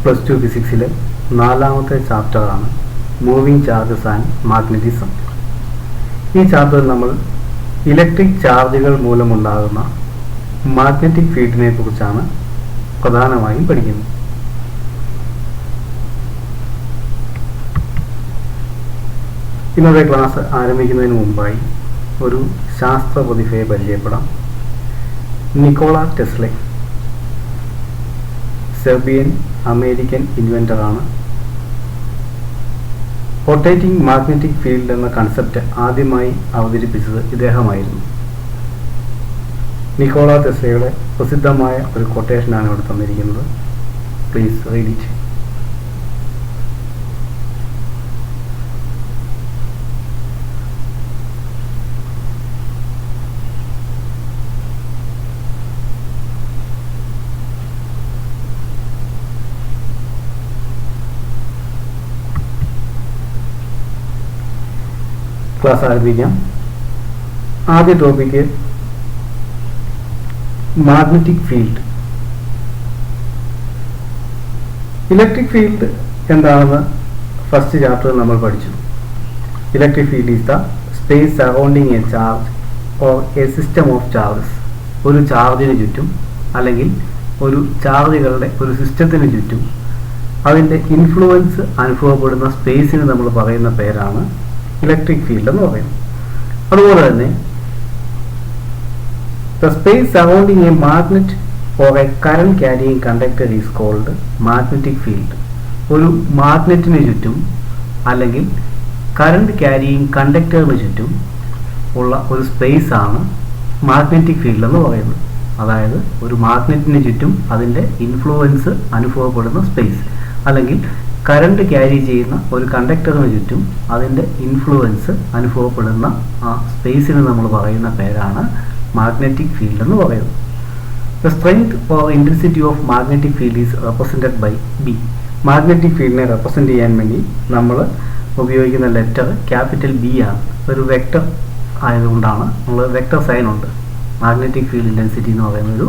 Plus two ഫിസിക്സിലെ 4ാമത്തെ ചാപ്റ്ററാണ് moving charges and magnetism. ഈ ചാപ്റ്ററിൽ നമ്മൾ ഇലക്ട്രിക് ചാർജുകൾ മൂലമുണ്ടാകുന്ന മാഗ്നറ്റിക് ഫീൽഡിനെ കുറിച്ചാണ് പ്രധാനമായും പഠിക്കുന്നത്. ഇന്നത്തെ ക്ലാസ് ആരംഭിക്കുന്നതിന് മുമ്പായി ഒരു ശാസ്ത്ര പ്രതിഭയെ പരിചയപ്പെടാം. നിക്കോള ടെസ്ല സെർബിയൻ അമേരിക്കൻ ഇൻവെന്ററാണ്. റൊട്ടേറ്റിംഗ് മാഗ്നറ്റിക് ഫീൽഡ് എന്ന കൺസെപ്റ്റ് ആദ്യമായി അവതരിപ്പിച്ചത് ഇദ്ദേഹമായിരുന്നു. നിക്കോള ടെസ്ലയുടെ പ്രസിദ്ധമായ ഒരു കൊട്ടേഷനാണ് ഇവിടെ തന്നിരിക്കുന്നത്. Please read it. ക്ലാസ് ആരംഭിക്കാം. ആദ്യ topic magnetic field. Electric field എന്താണെന്ന് ഫസ്റ്റ് ചാപ്റ്ററിൽ നമ്മൾ പഠിച്ചു. Electric field is the space surrounding A charge or A system of charges. ഒരു ചാർജിന് ചുറ്റും അല്ലെങ്കിൽ ഒരു ചാർജുകളുടെ ഒരു സിസ്റ്റത്തിന് ചുറ്റും അതിൻ്റെ ഇൻഫ്ലുവൻസ് അനുഭവപ്പെടുന്ന സ്പേസിന് നമ്മൾ പറയുന്ന പേരാണ് ഇലക്ട്രിക് ഫീൽഡ് എന്ന് പറയുന്നത്. അതുപോലെ തന്നെ the space surrounding a magnet or a current carrying conductor is called magnetic field. ഒരു മാഗ്നറ്റിന് ചുറ്റും അല്ലെങ്കിൽ കറണ്ട് ക്യാരിയിങ് കണ്ടക്ടറിന് ചുറ്റും ഉള്ള ഒരു സ്പേസ് ആണ് മാഗ്നറ്റിക് ഫീൽഡ് എന്ന് പറയുന്നത്. അതായത് ഒരു മാഗ്നറ്റിന് ചുറ്റും അതിൻ്റെ ഇൻഫ്ലുവൻസ് അനുഭവപ്പെടുന്ന സ്പേസ്, അല്ലെങ്കിൽ കറണ്ട് ക്യാരി ചെയ്യുന്ന ഒരു കണ്ടക്ടറിന് ചുറ്റും അതിൻ്റെ ഇൻഫ്ലുവൻസ് അനുഭവപ്പെടുന്ന ആ സ്പേസിന് നമ്മൾ പറയുന്ന പേരാണ് മാഗ്നറ്റിക് ഫീൽഡ് എന്ന് പറയുന്നത്. The strength or intensity of magnetic field is represented by B. Magnetic ഫീൽഡിനെ റെപ്രസെൻ്റ് ചെയ്യാൻ വേണ്ടി നമ്മൾ ഉപയോഗിക്കുന്ന ലെറ്റർ ക്യാപിറ്റൽ ബി ആണ്. ഒരു വെക്റ്റർ ആയതുകൊണ്ടാണ് നമ്മൾ വെക്റ്റർ സൈൻ ഉണ്ട്. മാഗ്നറ്റിക് ഫീൽഡ് ഇൻറ്റൻസിറ്റി എന്ന് പറയുന്ന ഒരു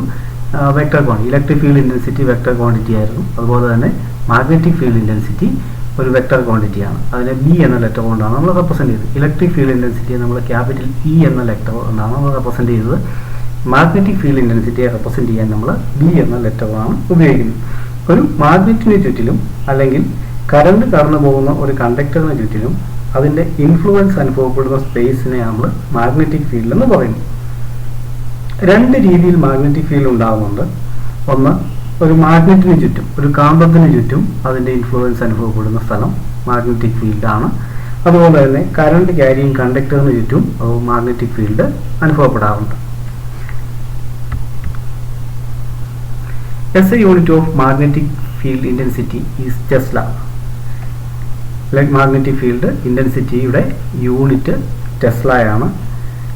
vector quantity. Electric field intensity vector quantity ആയിരുന്നു. അതുപോലെ തന്നെ മാഗ്നറ്റിക് ഫീൽഡ് ഇൻറ്റൻസിറ്റി ഒരു വെക്റ്റർ ക്വാണ്ടിറ്റിയാണ്. അതിനെ ബി എന്ന ലെറ്റർ കൊണ്ടാണ് നമ്മൾ റെപ്രസെൻ്റ് ചെയ്തത്. ഇലക്ട്രിക് ഫീൽഡ് ഇൻറ്റൻസിറ്റിയെ നമ്മൾ ക്യാപിറ്റൽ ഇ എന്ന ലെറ്റർ കൊണ്ടാണ് നമ്മൾ റെപ്രസെൻ്റ് ചെയ്തത്. മാഗ്നറ്റിക് ഫീൽഡ് ഇൻറ്റൻസിറ്റിയെ റെപ്രസെൻ്റ് ചെയ്യാൻ നമ്മൾ ബി എന്ന ലെറ്ററാണ് ഉപയോഗിക്കുന്നത്. ഒരു മാഗ്നറ്റിന് ചുറ്റിലും അല്ലെങ്കിൽ കറണ്ട് കടന്നു പോകുന്ന ഒരു കണ്ടക്ടറിന് ചുറ്റിലും അതിൻ്റെ ഇൻഫ്ലുവൻസ് അനുഭവപ്പെടുന്ന സ്പേസിനെ നമ്മൾ മാഗ്നറ്റിക് ഫീൽഡ് എന്ന് പറയുന്നു. രണ്ട് രീതിയിൽ മാഗ്നറ്റിക് ഫീൽഡ് ഉണ്ടാകുന്നുണ്ട്. ഒന്ന്, ഒരു മാഗ്നറ്റിന് ചുറ്റും, ഒരു കാന്തത്തിന് ചുറ്റും അതിൻ്റെ ഇൻഫ്ലുവൻസ് അനുഭവപ്പെടുന്ന സ്ഥലം മാഗ്നറ്റിക് ഫീൽഡാണ്. അതുപോലെ തന്നെ കറണ്ട് ക്യാരിയിങ് കണ്ടക്ടറിന് ചുറ്റും മാഗ്നറ്റിക് ഫീൽഡ് അനുഭവപ്പെടാറുണ്ട്. S I unit of magnetic field intensity is tesla. Magnetic field ഇൻറ്റൻസിറ്റിയുടെ യൂണിറ്റ് ടെസ്ലയാണ്.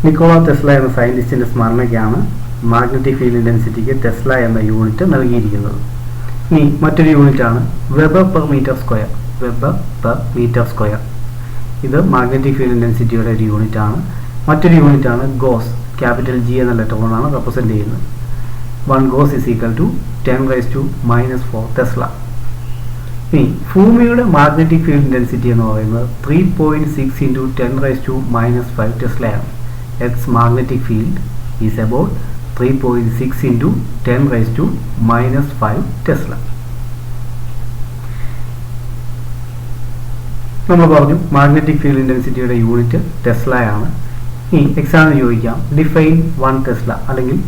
നിക്കോള ടെസ്ല എന്ന സയൻറ്റിസ്റ്റിൻ്റെ സ്മരണയ്ക്കാണ് മാഗ്നറ്റിക് ഫീൽഡ് ഇൻറ്റൻസിറ്റിക്ക് ടെസ്ല എന്ന യൂണിറ്റ് നൽകിയിരിക്കുന്നത്. ഇനി മറ്റൊരു യൂണിറ്റാണ് weber per metre square. Weber per metre square ഇത് മാഗ്നറ്റിക് ഫീൽഡ് ഇൻറ്റൻസിറ്റിയുടെ ഒരു യൂണിറ്റാണ്. മറ്റൊരു യൂണിറ്റാണ് ഗോസ്. ക്യാപിറ്റൽ ജി എന്ന ലെറ്റർ കൊണ്ടാണ് റെപ്രസെൻ്റ് ചെയ്യുന്നത്. 1 gauss is equal to 10⁻⁻⁴ tesla. ഇനി ഭൂമിയുടെ മാഗ്നറ്റിക് ഫീൽഡ് ഇൻറ്റൻസിറ്റി എന്ന് പറയുന്നത് 3.6 × 10⁻⁻5 ടെസ്ലയാണ്. X magnetic field is about 3.6 × 10⁻⁻5 tesla. നമ്മൾ പറഞ്ഞു മാഗ്നറ്റിക് ഫീൽഡ് ഇൻറ്റൻസിറ്റിയുടെ യൂണിറ്റ് ടെസ്ലയാണ്. ഇനി എക്സാമിന് ചോദിക്കാം ഡിഫൈൻ 1 ടെസ്ല, അല്ലെങ്കിൽ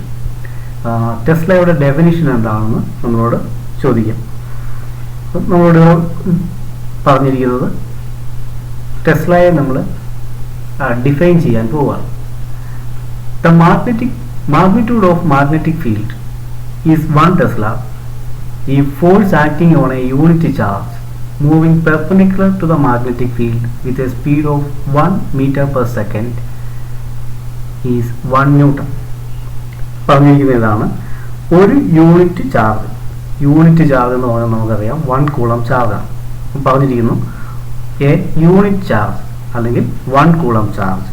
ടെസ്ലയുടെ ഡെഫിനിഷൻ എന്താണെന്ന് നമ്മളോട് ചോദിക്കാം. നമ്മളോട് പറഞ്ഞിരിക്കുന്നത് ടെസ്ലയെ നമ്മൾ ഡിഫൈൻ ചെയ്യാൻ പോവുകയാണ്. The magnitude of magnetic field is 1 Tesla if force acting on a unit charge moving perpendicular to the magnetic field with a speed of 1 meter per second is 1 Newton. പറഞ്ഞിരിക്കുന്നതാണ് ഒരു unit charge. Unit charge എന്ന് പറഞ്ഞാൽ നമുക്കറിയാം 1 coulomb ചാർജാണ്. പറഞ്ഞിരിക്കുന്നു A unit charge അല്ലെങ്കിൽ 1 coulomb charge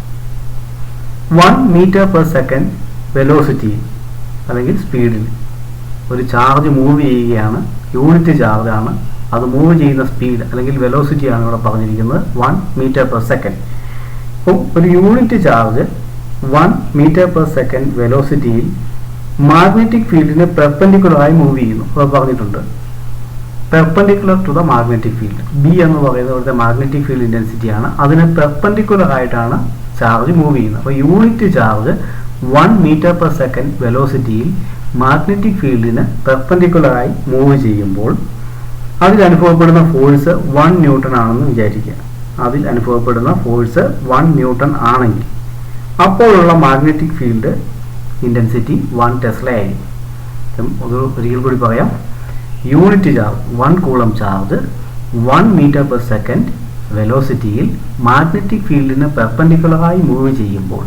1 metre per second velocity അല്ലെങ്കിൽ സ്പീഡിൽ ഒരു charge move ചെയ്യുകയാണ്. യൂണിറ്റ് ചാർജാണ് അത് മൂവ് ചെയ്യുന്ന സ്പീഡ് അല്ലെങ്കിൽ വെലോസിറ്റിയാണ് ഇവിടെ പറഞ്ഞിരിക്കുന്നത് 1 മീറ്റർ പെർ സെക്കൻഡ്. അപ്പോൾ ഒരു unit charge 1 metre per second വെലോസിറ്റിയിൽ മാഗ്നറ്റിക് ഫീൽഡിന് പെർപെൻഡിക്കുലറായി മൂവ് ചെയ്യുന്നു. അത് പറഞ്ഞിട്ടുണ്ട്. Perpendicular to the magnetic field. B എന്ന് പറയുന്നത് ഇവിടുത്തെ മാഗ്നറ്റിക് ഫീൽഡ് ഇൻറ്റൻസിറ്റിയാണ്. അതിന് പെർപെൻഡിക്കുലർ ആയിട്ടാണ് ചാർജ് മൂവ് ചെയ്യുന്നത്. അപ്പോൾ unit charge 1 metre per second വെലോസിറ്റിയിൽ മാഗ്നറ്റിക് ഫീൽഡിന് പെർപെൻഡിക്കുലറായി മൂവ് ചെയ്യുമ്പോൾ അതിൽ അനുഭവപ്പെടുന്ന ഫോഴ്സ് 1 ന്യൂട്ടൺ ആണെന്ന് വിചാരിക്കുക. അതിൽ അനുഭവപ്പെടുന്ന ഫോഴ്സ് 1 ന്യൂട്ടൺ ആണെങ്കിൽ അപ്പോഴുള്ള മാഗ്നറ്റിക് ഫീൽഡ് ഇൻറ്റൻസിറ്റി 1 ടെസ്ല ആയിരിക്കും. ഒരിക്കൽ കൂടി പറയാം. Unit charge 1 coulomb charge 1 metre per second വെലോസിറ്റിയിൽ മാഗ്നറ്റിക് ഫീൽഡിന് പെർപെൻഡിക്കുലറായി മൂവ് ചെയ്യുമ്പോൾ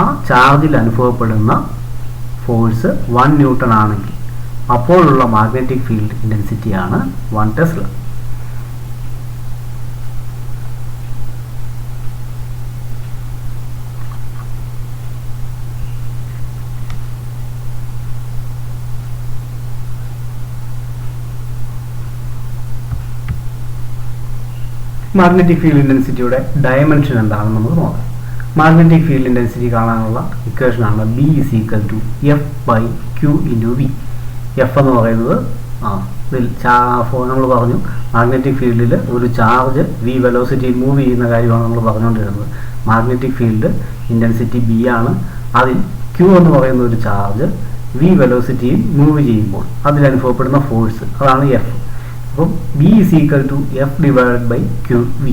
ആ ചാർജിൽ അനുഭവപ്പെടുന്ന ഫോഴ്സ് 1 ന്യൂട്ടൺ ആണെങ്കിൽ അപ്പോഴുള്ള മാഗ്നറ്റിക് ഫീൽഡ് ഇൻറ്റൻസിറ്റിയാണ് 1 ടെസ്ല. മാഗ്നറ്റിക് ഫീൽഡ് ഇൻറ്റൻസിറ്റിയുടെ ഡയമെൻഷൻ എന്താണെന്ന് നമുക്ക് നോക്കാം. മാഗ്നറ്റിക് ഫീൽഡ് ഇൻറ്റൻസിറ്റി കാണാനുള്ള ഇക്വേഷനാണ് B = F/Q × V. എഫ് എന്ന് പറയുന്നത് ഇതിൽ നമ്മൾ പറഞ്ഞു മാഗ്നറ്റിക് ഫീൽഡിൽ ഒരു ചാർജ് V വെലോസിറ്റിയിൽ മൂവ് ചെയ്യുന്ന കാര്യമാണ് നമ്മൾ പറഞ്ഞുകൊണ്ടിരുന്നത്. മാഗ്നറ്റിക് ഫീൽഡ് ഇൻറ്റൻസിറ്റി B ആണ്. അതിൽ Q എന്ന് പറയുന്ന ഒരു ചാർജ് V വെലോസിറ്റിയിൽ മൂവ് ചെയ്യുമ്പോൾ അതിൽ അനുഭവപ്പെടുന്ന ഫോഴ്സ് അതാണ് F. അപ്പം B = F/QV.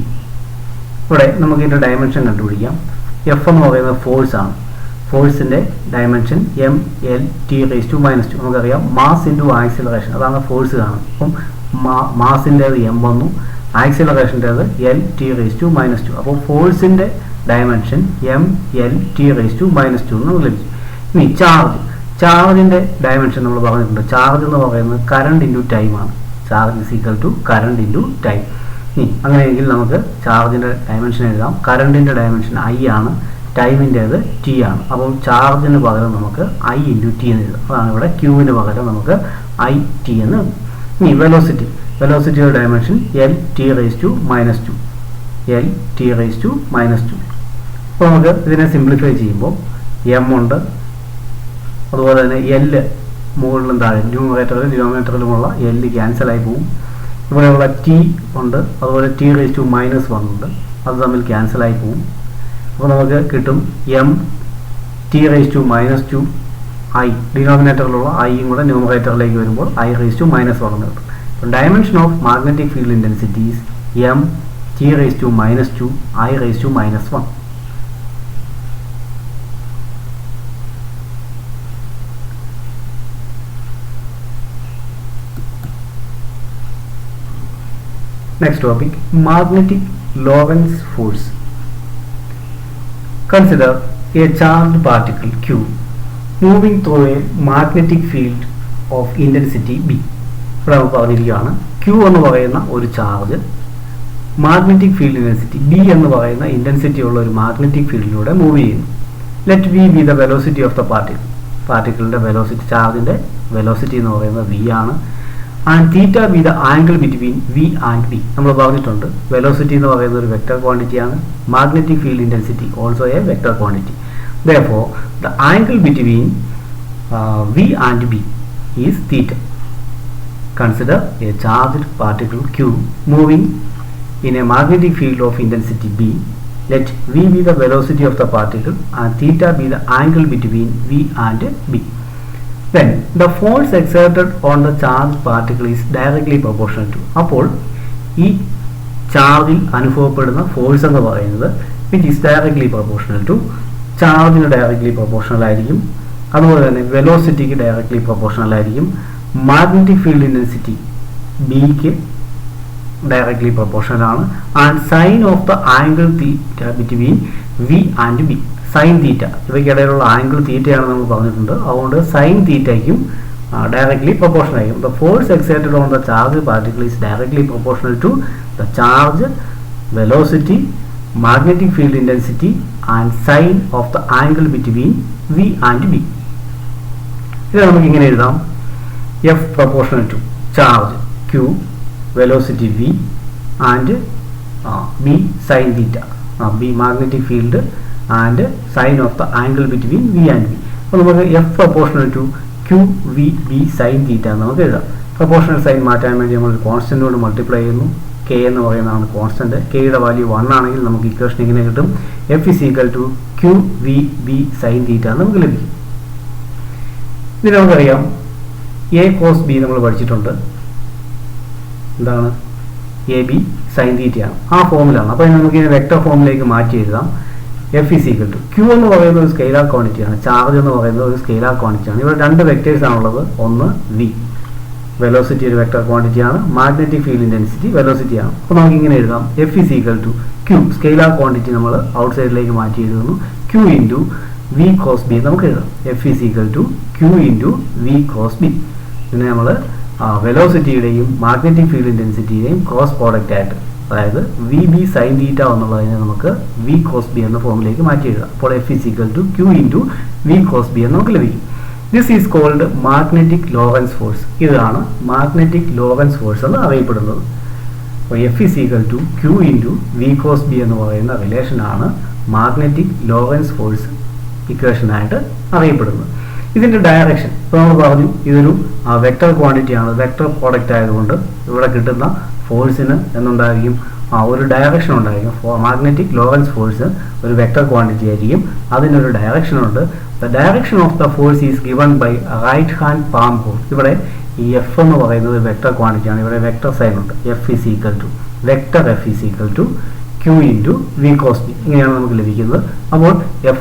ഇവിടെ നമുക്ക് ഇതിൻ്റെ ഡയമെൻഷൻ കണ്ടുപിടിക്കാം. എഫ് എന്ന് പറയുന്നത് ഫോഴ്സാണ്. ഫോഴ്സിൻ്റെ ഡയമെൻഷൻ mL/T⁻². നമുക്കറിയാം മാസ് ഇൻറ്റു ആക്സിലറേഷൻ, അതാണ് ഫോഴ്സ് കാണുന്നത്. അപ്പം മാസിൻ്റേത് m വന്നു, ആക്സിലറേഷൻ്റേത് L/T⁻². അപ്പോൾ ഫോഴ്സിൻ്റെ ഡയമെൻഷൻ mL/T⁻² എന്ന് ലഭിച്ചു. ഇനി ചാർജിൻ്റെ ഡയമെൻഷൻ നമ്മൾ പറഞ്ഞിട്ടുണ്ട്. ചാർജ് എന്ന് പറയുന്നത് കറണ്ട് ഇൻറ്റു ടൈമാണ്. Charge = current into time. ഇനി അങ്ങനെയെങ്കിൽ നമുക്ക് ചാർജിൻ്റെ ഡയമെൻഷൻ എഴുതാം. കറണ്ടിൻ്റെ ഡയമെൻഷൻ I ആണ്, ടൈമിൻ്റേത് T ആണ്. അപ്പോൾ ചാർജിന് പകരം നമുക്ക് I × T എന്ന് എഴുതാം. അതാണ് ഇവിടെ Qവിന് പകരം നമുക്ക് IT എന്ന് എഴുതാം. ഇനി വെലോസിറ്റിയുടെ ഡയമെൻഷൻ L/T⁻². L/T⁻². അപ്പോൾ നമുക്ക് ഇതിനെ സിംപ്ലിഫൈ ചെയ്യുമ്പോൾ m ഉണ്ട്, അതുപോലെ തന്നെ L മുകളിലും താഴെ ന്യൂമറേറ്ററിലും ഡിനോമിനേറ്ററിലുമുള്ള L ക്യാൻസലായി പോകും. ഇവിടെയുള്ള T ഉണ്ട്, അതുപോലെ T⁻⁻1 ഉണ്ട്, അത് തമ്മിൽ ക്യാൻസലായി പോകും. അപ്പോൾ നമുക്ക് കിട്ടും mT⁻². I ഡിനോമിനേറ്ററിലുള്ള ഐയും കൂടെ ന്യൂമറേറ്ററിലേക്ക് വരുമ്പോൾ I⁻⁻1 എന്ന് കിട്ടും. അപ്പോൾ dimension of magnetic field intensities mT⁻², I⁻⁻1. Next topic, magnetic Lorentz force. Consider a charged particle Q moving through a magnetic field of intensity B. ഇവിടെ നമുക്ക് പറഞ്ഞിരിക്കുകയാണ് Q എന്ന് പറയുന്ന ഒരു charge magnetic field intensity B എന്ന് പറയുന്ന intensity ഉള്ള ഒരു മാഗ്നറ്റിക് ഫീൽഡിലൂടെ മൂവ് ചെയ്യുന്നു. Let V be the velocity of the particle. പാർട്ടിക്കിളിൻ്റെ വെലോസിറ്റി, ചാർജിൻ്റെ വെലോസിറ്റി എന്ന് പറയുന്നത് V ആണ്. And theta B the angle between V and B. നമ്മൾ പറഞ്ഞിട്ടുണ്ട് വെലോസിറ്റി എന്ന് പറയുന്നത് ഒരു വെക്റ്റർ ക്വാണ്ടിറ്റിയാണ്. Magnetic field intensity also a vector quantity. Therefore, the angle between V and B is theta. Consider a charged particle Q moving in a magnetic field of intensity B. Let V be the velocity of the particle and theta be the angle between V and B. Then the force exerted on the charged particle is directly proportional to. അപ്പോൾ ഈ ചാർജിൽ അനുഭവപ്പെടുന്ന force എന്ന് പറയുന്നത് which is directly proportional to ചാർജിന് directly proportional ആയിരിക്കും. അതുപോലെ തന്നെ വെലോസിറ്റിക്ക് ഡയറക്ട്ലി പ്രൊപ്പോർഷണൽ ആയിരിക്കും. മാഗ്നറ്റിക് ഫീൽഡ് ഇൻറ്റൻസിറ്റി ബിക്ക് ഡയറക്ട്ലി പ്രൊപ്പോർഷണൽ ആണ്. And sine of the angle theta between V and B, sine theta, ഇവയ്ക്കിടയിലുള്ള ആംഗിൾ തീറ്റയാണ് നമ്മൾ പറഞ്ഞിട്ടുണ്ട്. അതുകൊണ്ട് സൈൻ തീറ്റയ്ക്കും ഡയറക്ട്ലി പ്രൊപ്പോർഷണൽ ആയിരിക്കും. The force exerted on the charge particle is directly proportional to the charge, velocity, magnetic field intensity and sign of the angle between V and B. ഇത് നമുക്ക് ഇങ്ങനെ എഴുതാം: F proportional to charge Q velocity v and b sin theta. B magnetic field and sine of the angle between v and v. അപ്പോൾ നമുക്ക് f proportional to q v b sin theta നമുക്ക് എഴുതാം. Proportional sign മാറ്റാൻ വേണ്ടി നമ്മൾ constant കൊണ്ട് multiply ചെയ്യുന്നു. k എന്ന് പറയുന്നതാണ് കോൺസ്റ്റന്റ്. കെയുടെ വാല്യൂ 1 ആണെങ്കിൽ നമുക്ക് ഇക്വേഷൻ ഇങ്ങനെ കിട്ടും, f is equal to q v b sin theta നമുക്ക് ലഭിക്കും. ഇത് നമുക്കറിയാം a cos b നമ്മൾ പഠിച്ചിട്ടുണ്ട്. എന്താണ് എ ബി സൈൻ തീറ്റയാണ്, ആ ഫോമിലാണ്. അപ്പോൾ നമുക്ക് ഇതിനെ വെക്ടർ ഫോമിലേക്ക് മാറ്റി എഴുതാം. F is equal to q എന്ന് പറയുന്നത് ഒരു സ്കെയിലാർ ക്വാണ്ടിറ്റിയാണ്, ചാർജ് എന്ന് പറയുന്നത് ഒരു സ്കെയിലാർ ക്വാണ്ടിറ്റിയാണ്. ഇവിടെ രണ്ട് വെക്ടേഴ്സ് ആണുള്ളത്. ഒന്ന് വി, വെലോസിറ്റി ഒരു വെക്ടർ ക്വാണ്ടിറ്റിയാണ്, മാഗ്നറ്റിക് ഫീൽഡ് ഇൻറ്റൻസിറ്റി വെലോസിറ്റിയാണ്. അപ്പോൾ നമുക്ക് ഇങ്ങനെ എഴുതാം, F is equal to q scalar quantity നമ്മൾ ഔട്ട് സൈഡിലേക്ക് മാറ്റി എഴുതുന്നു, q into V cos B നമുക്ക് എഴുതാം. F is equal to q into V cos B. പിന്നെ നമ്മൾ വെലോസിറ്റിയുടെയും മാഗ്നറ്റിക് ഫീൽഡ് ഇൻറ്റൻസിറ്റിയുടെയും ക്രോസ് പ്രോഡക്റ്റ് ആയിട്ട്, അതായത് വി ബി സൈൻ തീറ്റ എന്നുള്ളതിനെ നമുക്ക് വി കോസ് ബി എന്ന ഫോമിലേക്ക് മാറ്റി എഴുതാം. അപ്പോൾ F is equal to q into V cos B എന്ന് നമുക്ക് ലഭിക്കും. This is called magnetic Lorentz force. ഇതാണ് മാഗ്നറ്റിക് ലോറൻസ് ഫോഴ്സ് എന്ന് അറിയപ്പെടുന്നത്. അപ്പോൾ F is equal to q into V cos B എന്ന് പറയുന്ന റിലേഷനാണ് മാഗ്നറ്റിക് ലോറൻസ് ഫോഴ്സ് ഇക്വേഷനായിട്ട് അറിയപ്പെടുന്നത്. ഇതിൻ്റെ ഡയറക്ഷൻ ഇപ്പോൾ നമ്മൾ പറഞ്ഞു, ഇതൊരു വെക്ടർ ക്വാണ്ടിറ്റിയാണ്, വെക്ടർ പ്രോഡക്റ്റ് ആയതുകൊണ്ട് ഇവിടെ കിട്ടുന്ന ഫോഴ്സിന് എന്നുണ്ടായിരിക്കും ഒരു ഡയറക്ഷൻ ഉണ്ടായിരിക്കും. മാഗ്നറ്റിക് ലോറൻസ് ഫോഴ്സ് ഒരു വെക്ടർ ക്വാണ്ടിറ്റി ആയിരിക്കും, അതിനൊരു ഡയറക്ഷൻ ഉണ്ട്. The direction of the force is given by right hand palm rule. ഇവിടെ ഈ എഫ് എന്ന് പറയുന്നത് വെക്ടർ ക്വാണ്ടിറ്റിയാണ്, ഇവിടെ വെക്ടർ സൈൻ ഉണ്ട്. F is equal to vector F is equal to q into V cos B, ഇങ്ങനെയാണ് നമുക്ക് ലഭിക്കുന്നത്. അപ്പോൾ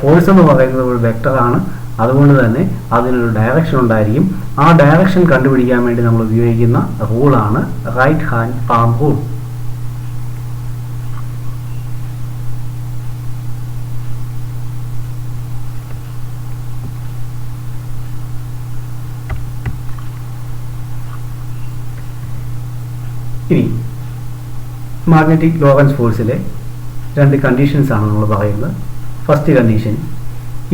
ഫോഴ്സ് എന്ന് പറയുന്നത് ഒരു വെക്ടറാണ്, അതുകൊണ്ട് തന്നെ അതിനൊരു ഡയറക്ഷൻ ഉണ്ടായിരിക്കും. ആ ഡയറക്ഷൻ കണ്ടുപിടിക്കാൻ വേണ്ടി നമ്മൾ ഉപയോഗിക്കുന്ന റൂളാണ് റൈറ്റ് ഹാൻഡ് പാം റൂൾ. ഇനി മാഗ്നറ്റിക് ലോറൻസ് ഫോഴ്സിലെ രണ്ട് കണ്ടീഷൻസ് ആണ് നമ്മൾ പറയുന്നത്. First condition,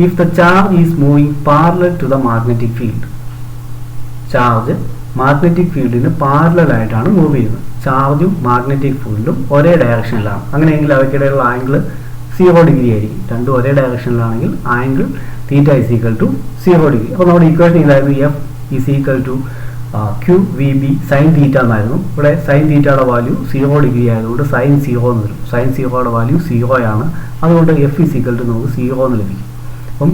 if the charge is moving parallel to the magnetic field. Charge magnetic ഫീൽഡിന് പാരലൽ ആയിട്ടാണ് മൂവ് ചെയ്യുന്നത്. ചാർജും മാഗ്നറ്റിക് ഫീൽഡും ഒരേ ഡയറക്ഷനിലാണ്. അങ്ങനെയെങ്കിൽ അവയ്ക്കിടയിലുള്ള ആംഗിൾ 0 ഡിഗ്രി ആയിരിക്കും. രണ്ടും ഒരേ ഡയറക്ഷനിലാണെങ്കിൽ angle theta is equal to 0 degree. അപ്പോൾ നമ്മുടെ ഇക്വേഷൻ ഇതായിരുന്നു, F is equal to Q V B sine theta എന്നായിരുന്നു. ഇവിടെ സൈൻ തീറ്റയുടെ വാല്യൂ 0 ഡിഗ്രി ആയതുകൊണ്ട് സൈൻ 0 എന്ന് വരും. സൈൻ 0യുടെ വാല്യൂ 0 ആണ്, അതുകൊണ്ട് എഫ് ഇസ് ഈക്വൽ ടു നമുക്ക് 0 എന്ന് ലഭിക്കും. അപ്പം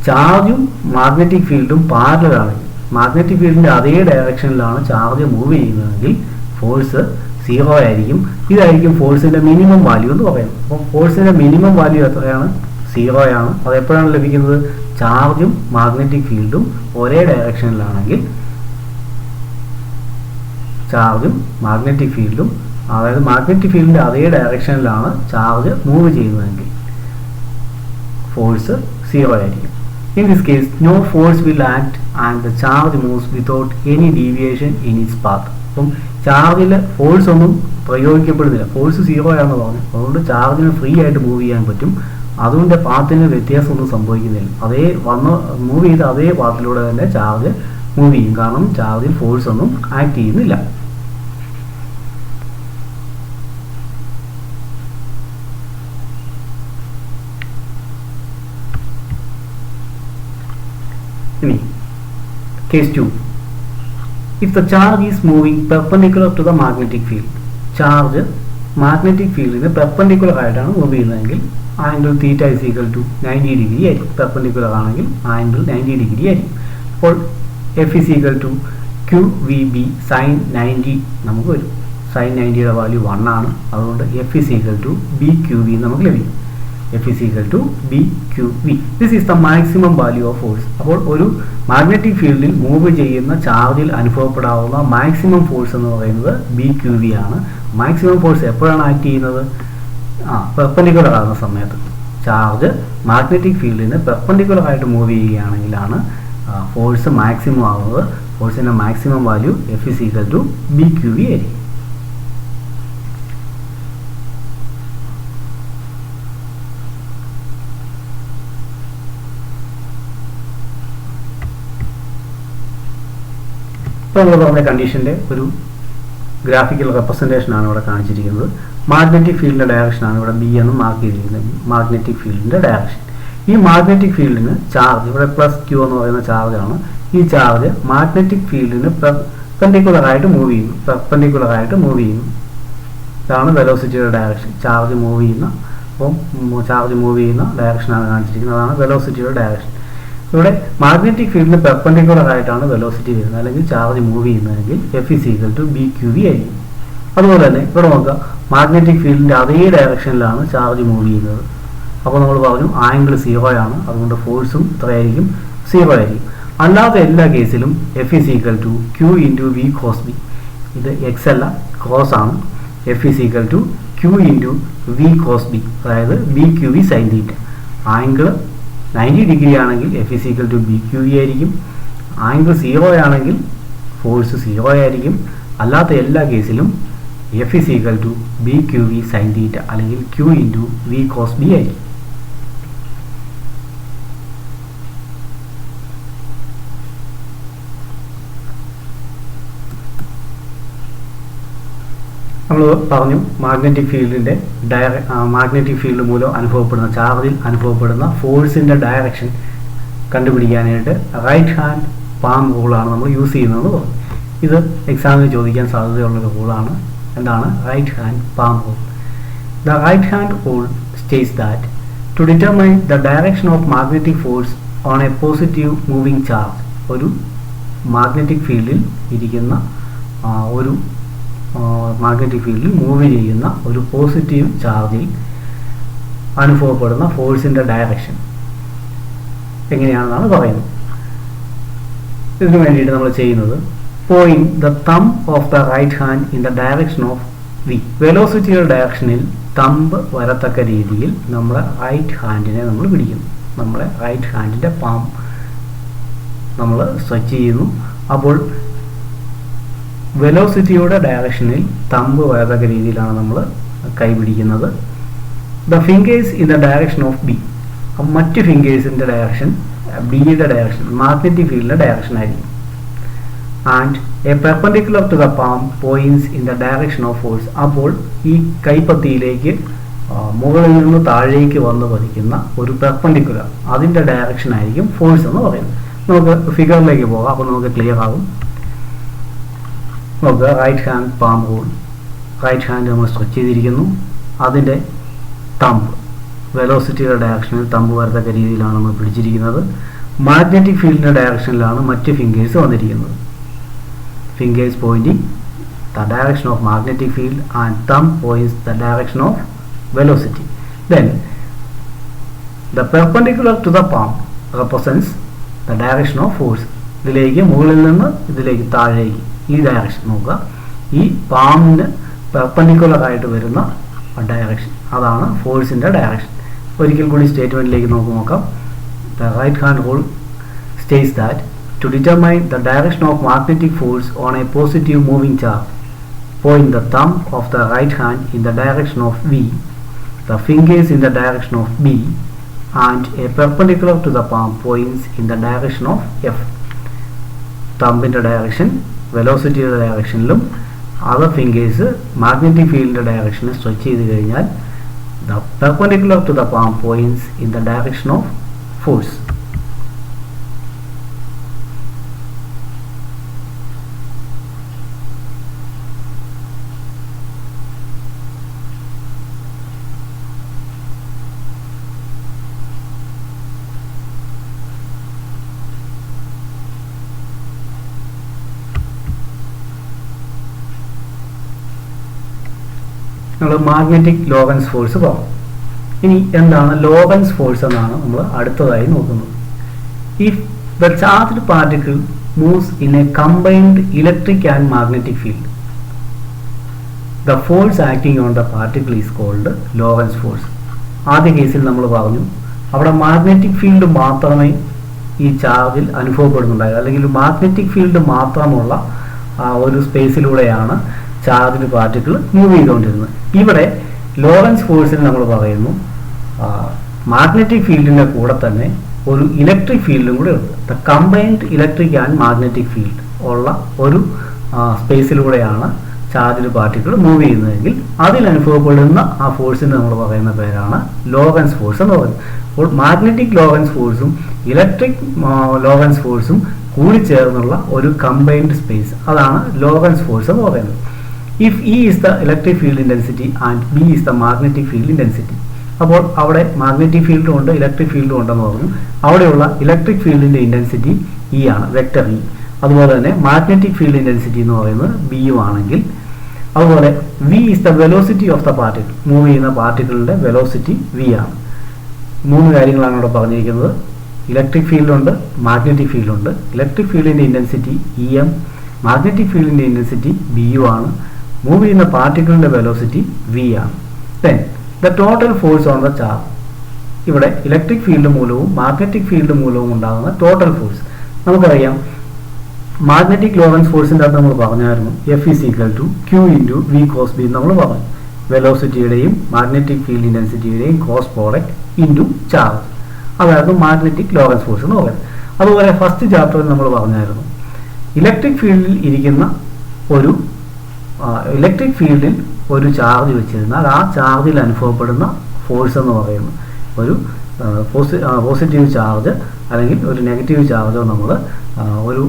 ചാർജും മാഗ്നറ്റിക് ഫീൽഡും പാരലൽ ആണെങ്കിൽ, മാഗ്നറ്റിക് ഫീൽഡിൻ്റെ അതേ ഡയറക്ഷനിലാണ് ചാർജ് മൂവ് ചെയ്യുന്നതെങ്കിൽ ഫോഴ്സ് 0 ആയിരിക്കും. ഇതായിരിക്കും ഫോഴ്സിൻ്റെ മിനിമം വാല്യൂ എന്ന് പറയുന്നത്. അപ്പം ഫോഴ്സിൻ്റെ മിനിമം വാല്യൂ എത്രയാണ്? 0 ആണ്. അത് എപ്പോഴാണ് ലഭിക്കുന്നത്? ചാർജും മാഗ്നറ്റിക് ഫീൽഡും ഒരേ ഡയറക്ഷനിലാണെങ്കിൽ, ചാർജും മാഗ്നറ്റിക് ഫീൽഡും, അതായത് മാഗ്നറ്റിക് ഫീൽഡിൻ്റെ അതേ ഡയറക്ഷനിലാണ് ചാർജ് മൂവ് ചെയ്യുന്നതെങ്കിൽ ഫോഴ്സ് 0 ആയിരിക്കും. In this case, no force will act and the charge moves without any deviation in its path. അപ്പം ചാർജിൽ ഫോഴ്സ് ഒന്നും പ്രയോഗിക്കപ്പെടുന്നില്ല, ഫോഴ്സ് 0 ആണെന്ന് പറഞ്ഞു. അതുകൊണ്ട് ചാർജിന് ഫ്രീ ആയിട്ട് മൂവ് ചെയ്യാൻ പറ്റും. അതുകൊണ്ട് പാത്തിന് വ്യത്യാസമൊന്നും സംഭവിക്കുന്നില്ല. അതേ മൂവ് ചെയ്ത അതേ പാത്തിലൂടെ തന്നെ ചാർജ് മൂവ് ചെയ്യും, കാരണം ചാർജിൽ ഫോഴ്സ് ഒന്നും ആക്ട് ചെയ്യുന്നില്ല. ഇനി case 2, if the charge is moving perpendicular to the magnetic field. Charge magnetic ഫീൽഡിന് പെർപെൻഡിക്കുലർ ആയിട്ടാണ് മൂവ് ചെയ്യുന്നതെങ്കിൽ angle theta is equal to 90 degree ആയിരിക്കും. പെർപെൻഡിക്കുലർ ആണെങ്കിൽ ആംഗിൾ 90 ഡിഗ്രി ആയിരിക്കും. അപ്പോൾ F is equal to Q V B sine 90 നമുക്ക് വരും. Sine 90യുടെ വാല്യൂ 1 ആണ്, അതുകൊണ്ട് F is equal to B Q V നമുക്ക് ലഭിക്കും. F is equal to B Q V. This is the maximum value of force. അപ്പോൾ ഒരു magnetic ഫീൽഡിൽ മൂവ് ചെയ്യുന്ന ചാർജിൽ അനുഭവപ്പെടാവുന്ന മാക്സിമം ഫോഴ്സ് എന്ന് പറയുന്നത് ബി ക്യൂ വി ആണ്. മാക്സിമം ഫോഴ്സ് എപ്പോഴാണ് ആക്ട് ചെയ്യുന്നത്? പെർപെൻഡിക്കുലർ ആകുന്ന സമയത്ത്. ചാർജ് മാഗ്നറ്റിക് ഫീൽഡിന് പെർപെൻഡിക്കുലർ ആയിട്ട് മൂവ് ചെയ്യുകയാണെങ്കിലാണ് ഫോഴ്സ് മാക്സിമം ആകുന്നത്. ഫോഴ്സിൻ്റെ maximum value F is equal to B Q V ആയിരിക്കും. ഇപ്പോൾ നമ്മൾ പറഞ്ഞ കണ്ടീഷൻ്റെ ഒരു ഗ്രാഫിക്കൽ റെപ്രസെൻറ്റേഷൻ ആണ് ഇവിടെ കാണിച്ചിരിക്കുന്നത്. മാഗ്നറ്റിക് ഫീൽഡിൻ്റെ ഡയറക്ഷനാണ് ഇവിടെ ബി എന്ന് മാർക്ക് ചെയ്തിരിക്കുന്നത്. മാഗ്നറ്റിക് ഫീൽഡിൻ്റെ ഡയറക്ഷൻ. ഈ മാഗ്നറ്റിക് ഫീൽഡിന് ചാർജ് ഇവിടെ പ്ലസ് ക്യൂ എന്ന് പറയുന്ന ചാർജാണ്. ഈ ചാർജ് മാഗ്നറ്റിക് ഫീൽഡിന് പെർപെൻഡിക്കുലറായിട്ട് മൂവ് ചെയ്യുന്നു. ഇതാണ് വെലോസിറ്റിയുടെ ഡയറക്ഷൻ. ചാർജ് മൂവ് ചെയ്യുന്ന ഡയറക്ഷനാണ് കാണിച്ചിരിക്കുന്നത്. അതാണ് വെലോസിറ്റിയുടെ ഡയറക്ഷൻ. ഇവിടെ മാഗ്നറ്റിക് ഫീൽഡിന് പെർപെൻഡിക്കുലർ ആയിട്ടാണ് വെലോസിറ്റി വരുന്നത്, അല്ലെങ്കിൽ ചാർജ് മൂവ് ചെയ്യുന്നതെങ്കിൽ F = BQV ആയിരിക്കും. അതുപോലെ തന്നെ ഇവിടെ നോക്കുക, മാഗ്നറ്റിക് ഫീൽഡിൻ്റെ അതേ ഡയറക്ഷനിലാണ് ചാർജ് മൂവ് ചെയ്യുന്നത്. അപ്പോൾ നമ്മൾ പറഞ്ഞു ആംഗിൾ 0 ആണ്, അതുകൊണ്ട് ഫോഴ്സും എത്രയായിരിക്കും? 0 ആയിരിക്കും. അല്ലാത്ത എല്ലാ കേസിലും F = Q × V cos B. ഇത് x അല്ല, ക്രോസ് ആണ്. F = Q × V cos B, അതായത് BQV sin θ. ആംഗിൾ 90 ഡിഗ്രി ആണെങ്കിൽ F = BQV ആയിരിക്കും. ആംഗിൾ 0 ആണെങ്കിൽ ഫോഴ്സ് 0 ആയിരിക്കും. അല്ലാത്ത എല്ലാ കേസിലും F = BQV sin θ അല്ലെങ്കിൽ Q × V cos B ആയിരിക്കും. നമ്മൾ പറഞ്ഞു മാഗ്നറ്റിക് ഫീൽഡ് മൂലം അനുഭവപ്പെടുന്ന ചാർജിൽ അനുഭവപ്പെടുന്ന ഫോഴ്സിൻ്റെ ഡയറക്ഷൻ കണ്ടുപിടിക്കാനായിട്ട് റൈറ്റ് ഹാൻഡ് പാം റൂളാണ് നമ്മൾ യൂസ് ചെയ്യുന്നതെന്ന് പറഞ്ഞു. ഇത് എക്സാമിന് ചോദിക്കാൻ സാധ്യതയുള്ളൊരു റൂളാണ്. എന്താണ് right hand palm rule? The right hand rule states that to determine the direction of magnetic force on a positive moving charge. ഒരു മാഗ്നറ്റിക് ഫീൽഡിൽ ഇരിക്കുന്ന മാഗ്നറ്റിക് ഫീൽഡിൽ മൂവ് ചെയ്യുന്ന ഒരു പോസിറ്റീവ് ചാർജിൽ അനുഭവപ്പെടുന്ന ഫോഴ്സിൻ്റെ ഡയറക്ഷൻ എങ്ങനെയാണെന്നാണ് പറയുന്നത്. ഇതിനു വേണ്ടിയിട്ട് നമ്മൾ ചെയ്യുന്നത് point the thumb of the right hand in the direction of V. വെലോസിറ്റിയുടെ ഡയറക്ഷനിൽ തമ്പ് വരത്തക്ക രീതിയിൽ നമ്മുടെ റൈറ്റ് ഹാൻഡിനെ നമ്മൾ പിടിക്കുന്നു. നമ്മുടെ റൈറ്റ് ഹാൻഡിൻ്റെ പാം നമ്മൾ സ്ട്രെച്ച് ചെയ്യുന്നു. അപ്പോൾ വെലോസിറ്റിയുടെ ഡയറക്ഷനിൽ തമ്പ് വരത്തക്ക രീതിയിലാണ് നമ്മൾ കൈ പിടിക്കുന്നത്. The fingers in the direction of B. മറ്റ് ഫിംഗേഴ്സിൻ്റെ ഡയറക്ഷൻ ബിയുടെ ഡയറക്ഷൻ മാഗ്നറ്റിക് ഫീൽഡിൻ്റെ ഡയറക്ഷൻ ആയിരിക്കും. And a perpendicular to the palm points in the direction of force. അപ്പോൾ ഈ കൈപ്പത്തിയിലേക്ക് മുകളിൽ നിന്ന് താഴേക്ക് വന്ന് പതിക്കുന്ന ഒരു പെർപെൻഡിക്കുലർ, അതിൻ്റെ ഡയറക്ഷൻ ആയിരിക്കും ഫോഴ്സ് എന്ന് പറയുന്നത്. നമുക്ക് ഫിഗറിലേക്ക് പോകാം, അപ്പോൾ നമുക്ക് ക്ലിയർ ആകും. നോക്കുക, right hand palm rule. Right hand നമ്മൾ സ്ട്രെച്ച് ചെയ്തിരിക്കുന്നു. അതിൻ്റെ തമ്പ് വെലോസിറ്റിയുടെ ഡയറക്ഷനിൽ തമ്പ് വരത്തക്ക രീതിയിലാണ് നമ്മൾ പിടിച്ചിരിക്കുന്നത്. മാഗ്നറ്റിക് ഫീൽഡിൻ്റെ ഡയറക്ഷനിലാണ് മറ്റ് ഫിംഗേഴ്സ് വന്നിരിക്കുന്നത്. Fingers pointing the direction of magnetic field and thumb points the direction of velocity. Then the perpendicular to the palm represents the direction of force. ഇതിലേക്ക് മുകളിൽ നിന്ന് ഇതിലേക്ക് താഴേക്ക് ഈ ഡയറക്ഷൻ നോക്കുക. ഈ പാമിന് പെർപെൻഡിക്കുലർ ആയിട്ട് വരുന്ന ഡയറക്ഷൻ, അതാണ് ഫോഴ്സിൻ്റെ ഡയറക്ഷൻ. ഒരിക്കൽ കൂടി സ്റ്റേറ്റ്മെൻറ്റിലേക്ക് നോക്കാം. The right hand rule states that to determine the direction of magnetic force on a positive moving charge point the thumb of the right hand in the direction of V, the fingers in the direction of B and a perpendicular to the palm points in the direction of F. തമ്പിൻ്റെ direction വെലോസിറ്റിയുടെ ഡയറക്ഷനിലും other fingers magnetic ഫീൽഡിൻ്റെ ഡയറക്ഷനിൽ stretch ചെയ്ത് കഴിഞ്ഞാൽ the perpendicular to the palm points in the direction of force. നമ്മൾ magnetic Lorentz force പറഞ്ഞു. ഇനി എന്താണ് ലോറൻസ് ഫോഴ്സ് എന്നാണ് നമ്മൾ അടുത്തതായി നോക്കുന്നത്. If the charged particle moves in a combined electric and magnetic field, the force acting on the particle is called Lorentz force. ആദ്യ കേസിൽ നമ്മൾ പറഞ്ഞു അവിടെ മാഗ്നറ്റിക് ഫീൽഡ് മാത്രമേ ഈ ചാർജിൽ അനുഭവപ്പെടുന്നുണ്ടായത്, അല്ലെങ്കിൽ മാഗ്നറ്റിക് ഫീൽഡ് മാത്രമുള്ള ഒരു സ്പേസിലൂടെയാണ് ചാർജ്ഡ് പാർട്ടിക്കിൾ മൂവ് ചെയ്തുകൊണ്ടിരുന്നത്. ഇവിടെ ലോറൻസ് ഫോഴ്സിൽ നമ്മൾ പറയുന്നു മാഗ്നറ്റിക് ഫീൽഡിൻ്റെ കൂടെ തന്നെ ഒരു ഇലക്ട്രിക് ഫീൽഡും കൂടെ ഉണ്ട്. The combined electric and magnetic field ഉള്ള ഒരു സ്പേസിലൂടെയാണ് ചാർജ്ഡ് പാർട്ടിക്കിൾ മൂവ് ചെയ്യുന്നതെങ്കിൽ അതിൽ അനുഭവപ്പെടുന്ന ആ ഫോഴ്സിന് നമ്മൾ പറയുന്ന പേരാണ് ലോറൻസ് ഫോഴ്സ് എന്ന് പറയുന്നത്. അപ്പോൾ മാഗ്നറ്റിക് ലോറൻസ് ഫോഴ്സും ഇലക്ട്രിക് ലോറൻസ് ഫോഴ്സും കൂടി ചേർന്നുള്ള ഒരു കമ്പൈൻഡ് സ്പേസ്, അതാണ് ലോറൻസ് ഫോഴ്സ് എന്ന് പറയുന്നത്. If E is the electric field intensity and B is the magnetic field intensity. അപ്പോൾ അവിടെ മാഗ്നറ്റിക് ഫീൽഡും ഉണ്ട് ഇലക്ട്രിക് ഫീൽഡും ഉണ്ടെന്ന് പറഞ്ഞു. അവിടെയുള്ള ഇലക്ട്രിക് ഫീൽഡിന്റെ ഇന്റൻസിറ്റി E ആണ്, വെക്ടർ E. അതുപോലെ തന്നെ മാഗ്നറ്റിക് ഫീൽഡ് ഇന്റൻസിറ്റി എന്ന് പറയുന്നത് B ആണെങ്കിൽ, അതുപോലെ V is the velocity of the particle, മൂവ് ചെയ്യുന്ന പാർട്ടിക്കിളിന്റെ വെലോസിറ്റി V ആണ്. മൂന്ന് കാര്യങ്ങളാണ് ഇവിടെ പറഞ്ഞിരിക്കുന്നത്. ഇലക്ട്രിക് ഫീൽഡുണ്ട്, മാഗ്നറ്റിക് ഫീൽഡുണ്ട്. ഇലക്ട്രിക് ഫീൽഡിന്റെ ഇന്റൻസിറ്റി EM, മാഗ്നറ്റിക് ഫീൽഡിന്റെ ഇന്റൻസിറ്റി BU ആണ്. മൂവ് ചെയ്യുന്ന പാർട്ടിക്കിളിന്റെ വെലോസിറ്റി V ആണ്. Then the total force on the charge, ഇവിടെ ഇലക്ട്രിക് ഫീൽഡ് മൂലവും മാഗ്നറ്റിക് ഫീൽഡ് മൂലവും ഉണ്ടാകുന്ന ടോട്ടൽ ഫോഴ്സ് നമുക്കറിയാം. മാഗ്നറ്റിക് ലോറൻസ് ഫോഴ്സിൻ്റെ അകത്ത് നമ്മൾ പറഞ്ഞായിരുന്നു F is equal to Q into V cos B നമ്മൾ പറഞ്ഞു. വെലോസിറ്റിയുടെയും മാഗ്നറ്റിക് ഫീൽഡ് ഇന്റൻസിറ്റിയുടെയും ക്രോസ് പ്രോഡക്റ്റ് ഇൻറ്റു ചാർജ്, അതായിരുന്നു മാഗ്നറ്റിക് ലോറൻസ് ഫോഴ്സ് എന്ന് പറയുന്നത്. അതുപോലെ ഫസ്റ്റ് ചാപ്റ്ററിൽ നമ്മൾ പറഞ്ഞായിരുന്നു ഇലക്ട്രിക് ഫീൽഡിൽ ഇരിക്കുന്ന ഇലക്ട്രിക് ഫീൽഡിൽ ഒരു ചാർജ് വെച്ചിരുന്നാൽ ആ ചാർജിൽ അനുഭവപ്പെടുന്ന ഫോഴ്സ് എന്ന് പറയുന്നത് ഒരു പോസിറ്റീവ് ചാർജ് അല്ലെങ്കിൽ ഒരു നെഗറ്റീവ് ചാർജോ നമ്മൾ ഒരു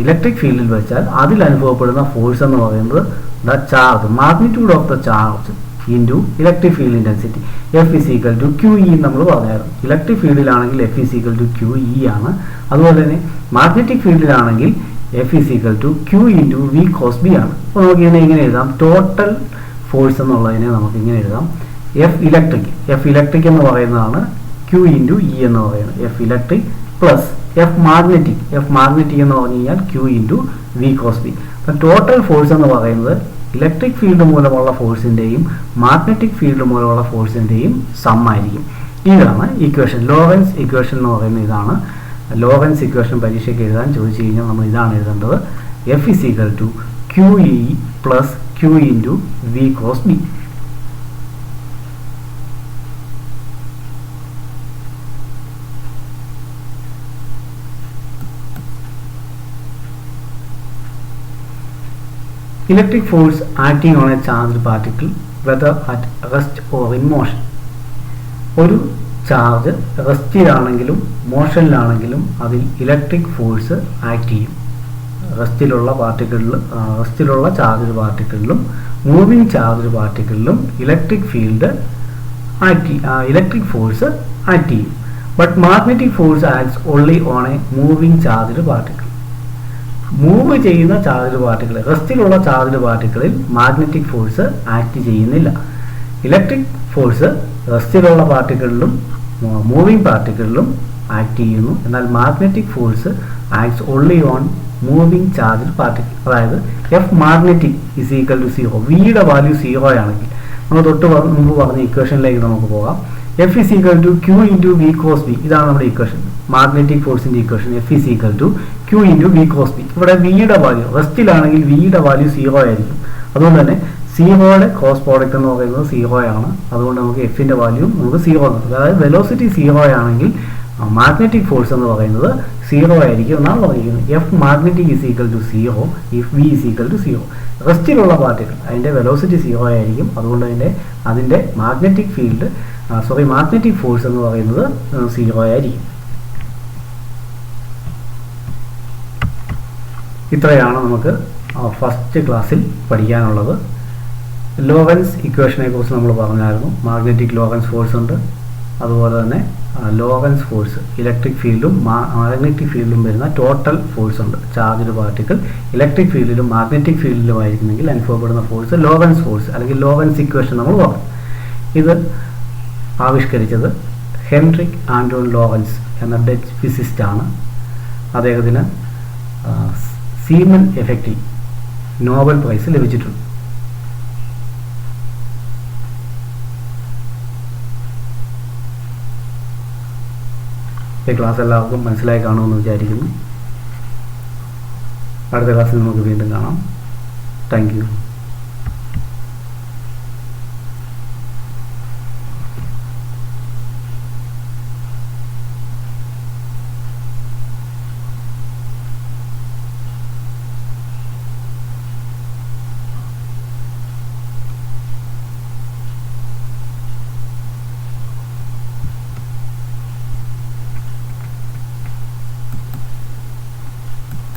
ഇലക്ട്രിക് ഫീൽഡിൽ വെച്ചാൽ അതിൽ അനുഭവപ്പെടുന്ന ഫോഴ്സ് എന്ന് പറയുന്നത് the charge, magnitude of the charge into electric field intensity F is equal to QE നമ്മൾ പറഞ്ഞായിരുന്നു. ഇലക്ട്രിക് ഫീൽഡിലാണെങ്കിൽ F is equal to QE ആണ്. അതുപോലെ തന്നെ മാഗ്നറ്റിക് ഫീൽഡിലാണെങ്കിൽ F is equal to Q into V cos B ആണ്. അപ്പോൾ നമുക്ക് ഇതിനെ ഇങ്ങനെ എഴുതാം, ടോട്ടൽ ഫോഴ്സ് എന്നുള്ളതിനെ നമുക്ക് ഇങ്ങനെ എഴുതാം F ഇലക്ട്രിക് എന്ന് പറയുന്നതാണ് Q into E എന്ന് പറയുന്നത്. F electric plus F magnetic എന്ന് പറഞ്ഞു കഴിഞ്ഞാൽ Q into V cos B. അപ്പം ടോട്ടൽ ഫോഴ്സ് എന്ന് പറയുന്നത് ഇലക്ട്രിക് ഫീൽഡ് മൂലമുള്ള ഫോഴ്സിൻ്റെയും മാഗ്നറ്റിക് ഫീൽഡ് മൂലമുള്ള ഫോഴ്സിൻ്റെയും സം ആയിരിക്കും. ഇതാണ് ഇക്വേഷൻ, ലോറൻസ് ഇക്വേഷൻ എന്ന് പറയുന്നത് ഇതാണ്. ലോറൻസ് ഇക്വേഷൻ പരീക്ഷയ്ക്ക് എഴുതാൻ ചോദിച്ചു കഴിഞ്ഞാൽ നമ്മൾ ഇതാണ് എഴുതേണ്ടത്. F is equal to QE plus Q into V cos B. Electric force acting on a charged particle whether at rest or in motion. ഒരു ചാർജ് റെസ്റ്റിലാണെങ്കിലും മോഷനിലാണെങ്കിലും അതിൽ ഇലക്ട്രിക് ഫോഴ്സ് ആക്ട് ചെയ്യും. റെസ്റ്റിലുള്ള ചാർജ് പാർട്ടിക്കിളിലും മൂവിങ് ചാർജ് പാർട്ടിക്കിളിലും electric force act ചെയ്യും. But magnetic force acts only on a moving charge particle. Move ചെയ്യുന്ന ചാർജ് പാർട്ടിക്കിൾ, റെസ്റ്റിലുള്ള ചാർജ് പാർട്ടിക്കിളിൽ മാഗ്നറ്റിക് ഫോഴ്സ് ആക്ട് ചെയ്യുന്നില്ല. ഇലക്ട്രിക് ഫോഴ്സ് റെസ്റ്റിലുള്ള പാർട്ടിക്കിളിലും മൂവിങ് പാർട്ടിക്കിളിലും ആക്ട് ചെയ്യുന്നു. എന്നാൽ magnetic force acts only on moving charge particle. അതായത് F magnetic is equal to 0, വിയുടെ വാല്യൂ 0 ആണെങ്കിൽ നമ്മൾ മുമ്പ് പറഞ്ഞ ഇക്വേഷനിലേക്ക് നമുക്ക് പോകാം. F is equal to Q into V cos B. ഇതാണ് നമ്മുടെ ഇക്വേഷൻ, മാഗ്നറ്റിക് ഫോഴ്സിന്റെ equation. F is equal to Q into V cos B. ഇവിടെ വിയുടെ വാല്യൂ റെസ്റ്റിലാണെങ്കിൽ വിയുടെ വാല്യൂ 0 ആയിരിക്കും. അതുകൊണ്ട് തന്നെ 0യുടെ ക്രോസ് പ്രോഡക്റ്റ് എന്ന് പറയുന്നത് 0 ആണ്. അതുകൊണ്ട് നമുക്ക് എഫിന്റെ വാല്യൂ നമുക്ക് 0 കിട്ടും. അതായത് വെലോസിറ്റി 0 ആണെങ്കിൽ മാഗ്നറ്റിക് ഫോഴ്സ് എന്ന് പറയുന്നത് 0 ആയിരിക്കും എന്നാണ് പറഞ്ഞിരിക്കുന്നത്. F magnetic is equal to 0 if V is equal to 0. റെസ്റ്റിലുള്ള പാർട്ടിക്കിൾ അതിന്റെ വെലോസിറ്റി 0 ആയിരിക്കും. അതുകൊണ്ട് തന്നെ അതിന്റെ മാഗ്നറ്റിക് ഫോഴ്സ് എന്ന് പറയുന്നത് 0 ആയിരിക്കും. ഇത്രയാണ് നമുക്ക് ഫസ്റ്റ് ക്ലാസ്സിൽ പഠിക്കാനുള്ളത്. ലോറൻസ് ഇക്വേഷനെ കുറിച്ച് നമ്മൾ പറഞ്ഞായിരുന്നു. മാഗ്നറ്റിക് ലോറൻസ് ഫോഴ്സ് ഉണ്ട്, അതുപോലെ തന്നെ ലോറൻസ് ഫോഴ്സ് ഇലക്ട്രിക് ഫീൽഡും മാഗ്നറ്റിക് ഫീൽഡും വരുന്ന ടോട്ടൽ ഫോഴ്സ് ഉണ്ട്. ചാർജ്ഡ് പാർട്ടിക്കിൾ ഇലക്ട്രിക് ഫീൽഡിലും മാഗ്നറ്റിക് ഫീൽഡിലും ആയിരിക്കുമെങ്കിൽ അനുഭവപ്പെടുന്ന ഫോഴ്സ് ലോറൻസ് ഫോഴ്സ് അല്ലെങ്കിൽ ലോറൻസ് ഇക്വേഷൻ നമ്മൾ പറഞ്ഞു. ഇത് ആവിഷ്കരിച്ചത് ഹെൻറിക് ആന്റോൺ ലോറൻസ് എന്ന ഡച്ച് ഫിസിസ്റ്റ് ആണ്. അദ്ദേഹത്തിന് സീമൻ എഫക്റ്റ് നോബൽ പ്രൈസ് ലഭിച്ചിട്ടുണ്ട്. ഈ ക്ലാസ് എല്ലാവർക്കും മനസ്സിലായി കാണുമെന്ന് വിചാരിക്കുന്നു. അടുത്ത ക്ലാസ്സിൽ നമുക്ക് വീണ്ടും കാണാം. Thank you.